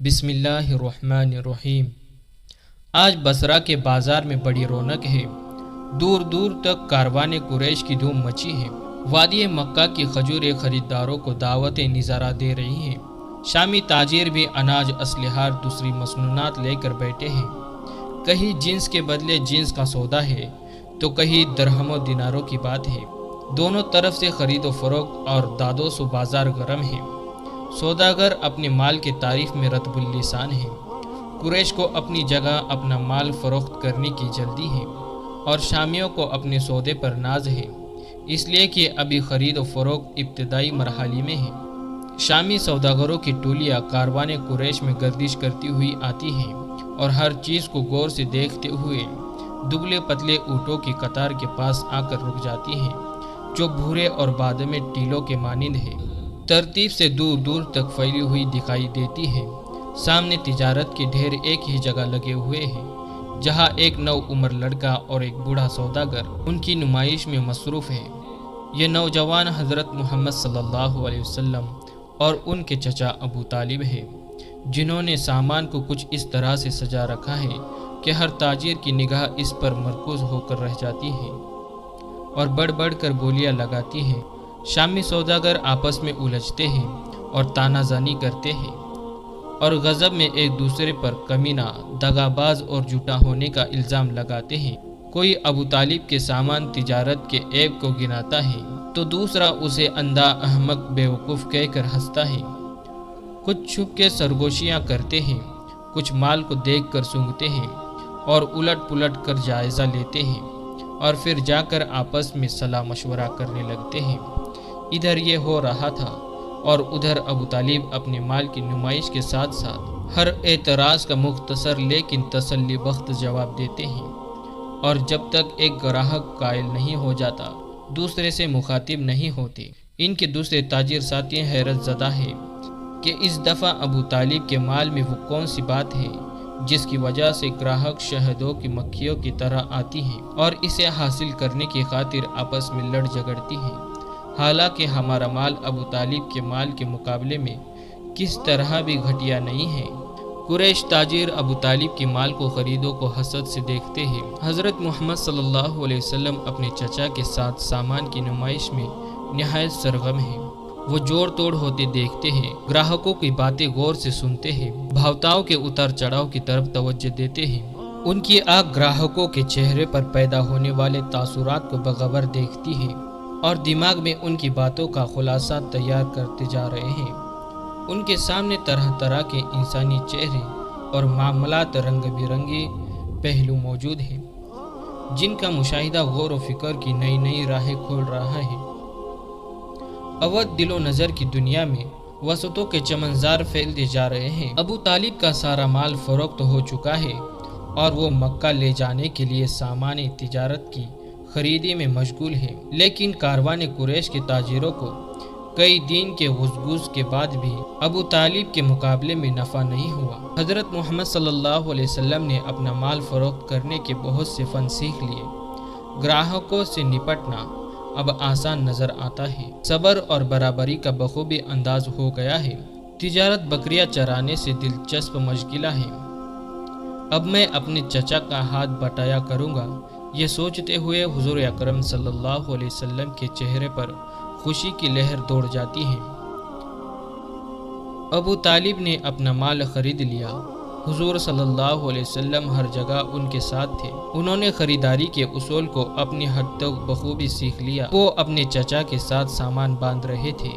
بسم اللہ الرحمن الرحیم۔ آج بصرہ کے بازار میں بڑی رونق ہے۔ دور دور تک کاروان قریش کی دھوم مچی ہے۔ وادی مکہ کی کھجوریں خریداروں کو دعوت نظارہ دے رہی ہیں۔ شامی تاجر بھی اناج، اسلحہ، دوسری مصنوعات لے کر بیٹھے ہیں۔ کہیں جنس کے بدلے جنس کا سودا ہے تو کہیں درہم و دیناروں کی بات ہے۔ دونوں طرف سے خرید و فروخت اور دادوس و بازار گرم ہے۔ سوداگر اپنے مال کے تعریف میں رطب اللسان ہے۔ قریش کو اپنی جگہ اپنا مال فروخت کرنے کی جلدی ہے اور شامیوں کو اپنے سودے پر ناز ہے، اس لیے کہ ابھی خرید و فروخت ابتدائی مرحلے میں ہے۔ شامی سوداگروں کی ٹولیاں کاروان قریش میں گردش کرتی ہوئی آتی ہیں اور ہر چیز کو غور سے دیکھتے ہوئے دبلے پتلے اونٹوں کی قطار کے پاس آ کر رک جاتی ہیں، جو بھورے اور بادام ٹیلوں کے مانند ہے، ترتیب سے دور دور تک پھیلی ہوئی دکھائی دیتی ہے۔ سامنے تجارت کے ڈھیر ایک ہی جگہ لگے ہوئے ہیں، جہاں ایک نو عمر لڑکا اور ایک بوڑھا سوداگر ان کی نمائش میں مصروف ہے۔ یہ نوجوان حضرت محمد صلی اللہ علیہ وسلم اور ان کے چچا ابو طالب ہے، جنہوں نے سامان کو کچھ اس طرح سے سجا رکھا ہے کہ ہر تاجر کی نگاہ اس پر مرکوز ہو کر رہ جاتی ہے اور بڑھ بڑھ کر بولیاں لگاتی ہے۔ شامی سوداگر آپس میں الجھتے ہیں اور تانا زنی کرتے ہیں اور غضب میں ایک دوسرے پر کمینہ، دغاباز اور جھوٹا ہونے کا الزام لگاتے ہیں۔ کوئی ابو طالب کے سامان تجارت کے عیب کو گناتا ہے تو دوسرا اسے اندھا، احمق، بیوقوف کہہ کر ہنستا ہے۔ کچھ چھپ کے سرگوشیاں کرتے ہیں، کچھ مال کو دیکھ کر سونگھتے ہیں اور الٹ پلٹ کر جائزہ لیتے ہیں اور پھر جا کر آپس میں صلاح مشورہ کرنے لگتے ہیں۔ ادھر یہ ہو رہا تھا اور ادھر ابو طالب اپنے مال کی نمائش کے ساتھ ساتھ ہر اعتراض کا مختصر لیکن تسلی بخش جواب دیتے ہیں، اور جب تک ایک گراہک قائل نہیں ہو جاتا دوسرے سے مخاطب نہیں ہوتے۔ ان کے دوسرے تاجر ساتھی حیرت زدہ ہے کہ اس دفعہ ابو طالب کے مال میں وہ کون سی بات ہے جس کی وجہ سے گراہک شہدوں کی مکھیوں کی طرح آتی ہیں اور اسے حاصل کرنے کی خاطر آپس میں لڑ جھگڑتی ہیں۔ حالانکہ ہمارا مال ابو طالب کے مال کے مقابلے میں کس طرح بھی گھٹیا نہیں ہے۔ قریش تاجر ابو طالب کے مال کو خریدوں کو حسد سے دیکھتے ہیں۔ حضرت محمد صلی اللہ علیہ وسلم اپنے چچا کے ساتھ سامان کی نمائش میں نہایت سرگرم ہیں۔ وہ جوڑ توڑ ہوتے دیکھتے ہیں، گراہکوں کی باتیں غور سے سنتے ہیں، بھاؤتاؤں کے اتار چڑھاؤ کی طرف توجہ دیتے ہیں۔ ان کی آنکھ گراہکوں کے چہرے پر پیدا ہونے والے تاثرات کو بخبر دیکھتی ہے اور دماغ میں ان کی باتوں کا خلاصہ تیار کرتے جا رہے ہیں۔ ان کے سامنے طرح طرح کے انسانی چہرے اور معاملات رنگ برنگی پہلو موجود ہیں، جن کا مشاہدہ غور و فکر کی نئی نئی راہیں کھول رہا ہے۔ اودھ دل و نظر کی دنیا میں وسعتوں کے چمنزار پھیلتے جا رہے ہیں۔ ابو طالب کا سارا مال فروخت ہو چکا ہے اور وہ مکہ لے جانے کے لیے سامان تجارت کی خریدی میں مشغول ہے، لیکن کاروان قریش کے تاجروں کو کئی دن کے گھس کے بعد بھی ابو طالب کے مقابلے میں نفع نہیں ہوا۔ حضرت محمد صلی اللہ علیہ وسلم نے اپنا مال فروخت کرنے کے بہت سے فن سیکھ لیے۔ گراہکوں سے نپٹنا اب آسان نظر آتا ہے، صبر اور برابری کا بخوبی انداز ہو گیا ہے۔ تجارت بکریاں چرانے سے دلچسپ مشغلہ ہے۔ اب میں اپنے چچا کا ہاتھ بٹایا کروں گا، یہ سوچتے ہوئے حضور اکرم صلی اللہ علیہ وسلم کے چہرے پر خوشی کی لہر دوڑ جاتی ہے۔ ابو طالب نے اپنا مال خرید لیا۔ حضور صلی اللہ علیہ وسلم ہر جگہ ان کے ساتھ تھے۔ انہوں نے خریداری کے اصول کو اپنی حد تک بخوبی سیکھ لیا۔ وہ اپنے چچا کے ساتھ سامان باندھ رہے تھے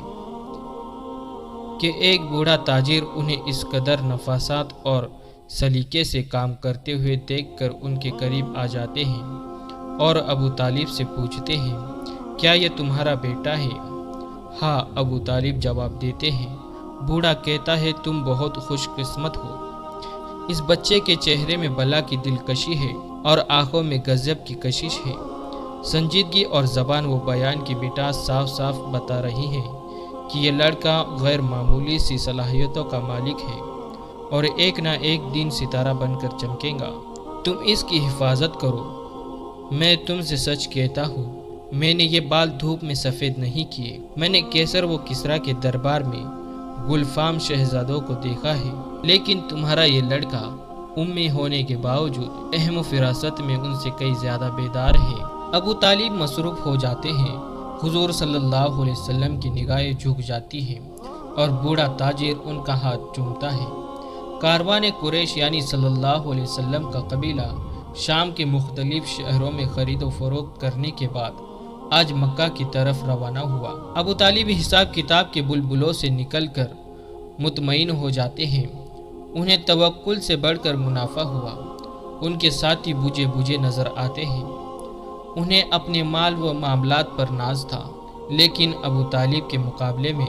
کہ ایک بوڑھا تاجر انہیں اس قدر نفاست اور سلیقے سے کام کرتے ہوئے دیکھ کر ان کے قریب آ جاتے ہیں اور ابو طالب سے پوچھتے ہیں، کیا یہ تمہارا بیٹا ہے؟ ہاں، ابو طالب جواب دیتے ہیں۔ بوڑھا کہتا ہے، تم بہت خوش قسمت ہو۔ اس بچے کے چہرے میں بلا کی دلکشی ہے اور آنکھوں میں غضب کی کشش ہے۔ سنجیدگی اور زبان و بیان کی مٹاس صاف صاف بتا رہی ہے کہ یہ لڑکا غیر معمولی سی صلاحیتوں کا مالک ہے اور ایک نہ ایک دن ستارہ بن کر چمکے گا۔ تم اس کی حفاظت کرو۔ میں تم سے سچ کہتا ہوں، میں نے یہ بال دھوپ میں سفید نہیں کیے۔ میں نے کیسر و کسریٰ کے دربار میں گلفام شہزادوں کو دیکھا ہے، لیکن تمہارا یہ لڑکا امی ہونے کے باوجود اہم و فراست میں ان سے کئی زیادہ بیدار ہے۔ ابو طالب مصروف ہو جاتے ہیں۔ حضور صلی اللہ علیہ وسلم کی نگاہیں جھک جاتی ہیں اور بوڑھا تاجر ان کا ہاتھ چومتا ہے۔ کاروان قریش یعنی صلی اللہ علیہ وسلم کا قبیلہ شام کے مختلف شہروں میں خرید و فروخت کرنے کے بعد آج مکہ کی طرف روانہ ہوا۔ ابو طالب حساب کتاب کے بلبلوں سے نکل کر مطمئن ہو جاتے ہیں۔ انہیں توکل سے بڑھ کر منافع ہوا۔ ان کے ساتھی بوجھے بوجھے نظر آتے ہیں۔ انہیں اپنے مال و معاملات پر ناز تھا، لیکن ابو طالب کے مقابلے میں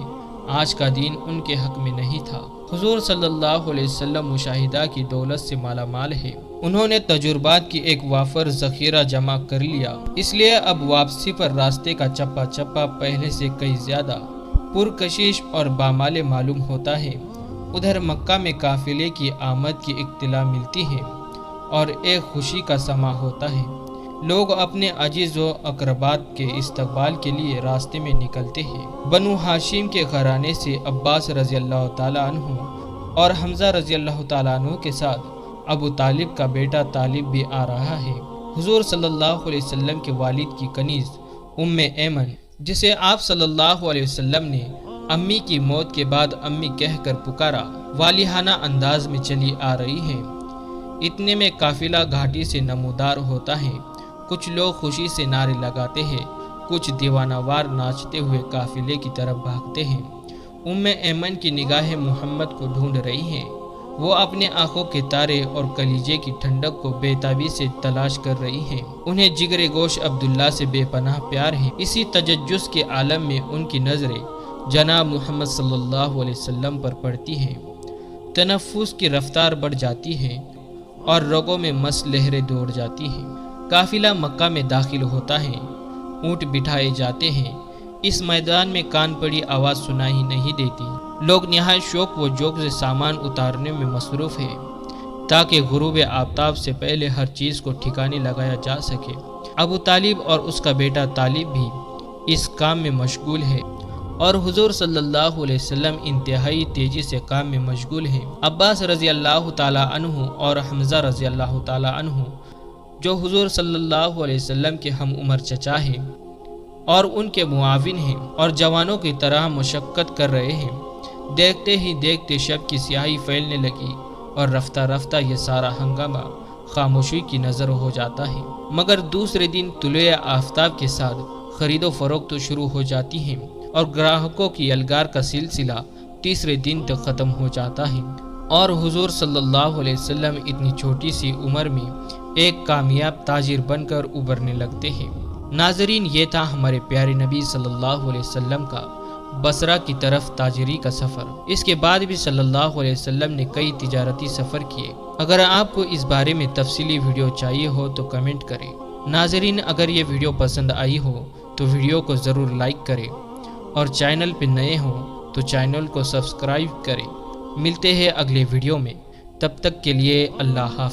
آج کا دن ان کے حق میں نہیں تھا۔ حضور صلی اللہ علیہ وسلم مشاہدہ کی دولت سے مالا مال ہے۔ انہوں نے تجربات کی ایک وافر ذخیرہ جمع کر لیا، اس لیے اب واپسی پر راستے کا چپا چپا پہلے سے کئی زیادہ پرکشش اور بامال معلوم ہوتا ہے۔ ادھر مکہ میں قافلے کی آمد کی اطلاع ملتی ہے اور ایک خوشی کا سما ہوتا ہے۔ لوگ اپنے عزیز و اقربات کے استقبال کے لیے راستے میں نکلتے ہیں۔ بنو ہاشم کے گھرانے سے عباس رضی اللہ تعالیٰ عنہ اور حمزہ رضی اللہ تعالیٰ عنہ کے ساتھ ابو طالب کا بیٹا طالب بھی آ رہا ہے۔ حضور صلی اللہ علیہ وسلم کے والد کی کنیز ام ایمن، جسے آپ صلی اللہ علیہ وسلم نے امی کی موت کے بعد امی کہہ کر پکارا، والہانہ انداز میں چلی آ رہی ہے۔ اتنے میں قافلہ گھاٹی سے نمودار ہوتا ہے۔ کچھ لوگ خوشی سے نعرے لگاتے ہیں، کچھ دیوانہ وار ناچتے ہوئے قافلے کی طرف بھاگتے ہیں۔ ام ایمن کی نگاہیں محمد کو ڈھونڈ رہی ہیں۔ وہ اپنے آنکھوں کے تارے اور کلیجے کی ٹھنڈک کو بے تابی سے تلاش کر رہی ہیں۔ انہیں جگر گوش عبداللہ سے بے پناہ پیار ہے۔ اسی تجسس کے عالم میں ان کی نظریں جناب محمد صلی اللہ علیہ وسلم پر پڑتی ہیں۔ تنفس کی رفتار بڑھ جاتی ہے اور رگوں میں مست لہریں دوڑ جاتی ہیں۔ قافلہ مکہ میں داخل ہوتا ہے۔ اونٹ بٹھائے جاتے ہیں۔ اس میدان میں کان پڑی آواز سنائی نہیں دیتی۔ لوگ نہایت شوق و ذوق سے سامان اتارنے میں مصروف ہیں تاکہ غروب آفتاب سے پہلے ہر چیز کو ٹھکانے لگایا جا سکے۔ ابو طالب اور اس کا بیٹا طالب بھی اس کام میں مشغول ہے اور حضور صلی اللہ علیہ وسلم انتہائی تیزی سے کام میں مشغول ہیں۔ عباس رضی اللہ تعالیٰ عنہ اور حمزہ رضی اللہ تعالیٰ عنہ، جو حضور صلی اللہ علیہ وسلم کے ہم عمر چچا ہیں اور ان کے معاون ہیں اور جوانوں کی طرح مشقت کر رہے ہیں، دیکھتے ہی دیکھتے شب کی سیاہی پھیلنے لگی اور رفتہ رفتہ یہ سارا ہنگامہ خاموشی کی نظر ہو جاتا ہے۔ مگر دوسرے دن طلوع آفتاب کے ساتھ خرید و فروخت شروع ہو جاتی ہیں اور گراہکوں کی الگار کا سلسلہ تیسرے دن تک ختم ہو جاتا ہے اور حضور صلی اللہ علیہ وسلم اتنی چھوٹی سی عمر میں ایک کامیاب تاجر بن کر ابھرنے لگتے ہیں۔ ناظرین، یہ تھا ہمارے پیارے نبی صلی اللہ علیہ وسلم کا بصرہ کی طرف تاجری کا سفر۔ اس کے بعد بھی صلی اللہ علیہ وسلم نے کئی تجارتی سفر کیے۔ اگر آپ کو اس بارے میں تفصیلی ویڈیو چاہیے ہو تو کمنٹ کریں۔ ناظرین، اگر یہ ویڈیو پسند آئی ہو تو ویڈیو کو ضرور لائک کریں اور چینل پہ نئے ہوں تو چینل کو سبسکرائب کریں۔ ملتے ہیں اگلے ویڈیو میں، تب تک کے لیے اللہ حافظ۔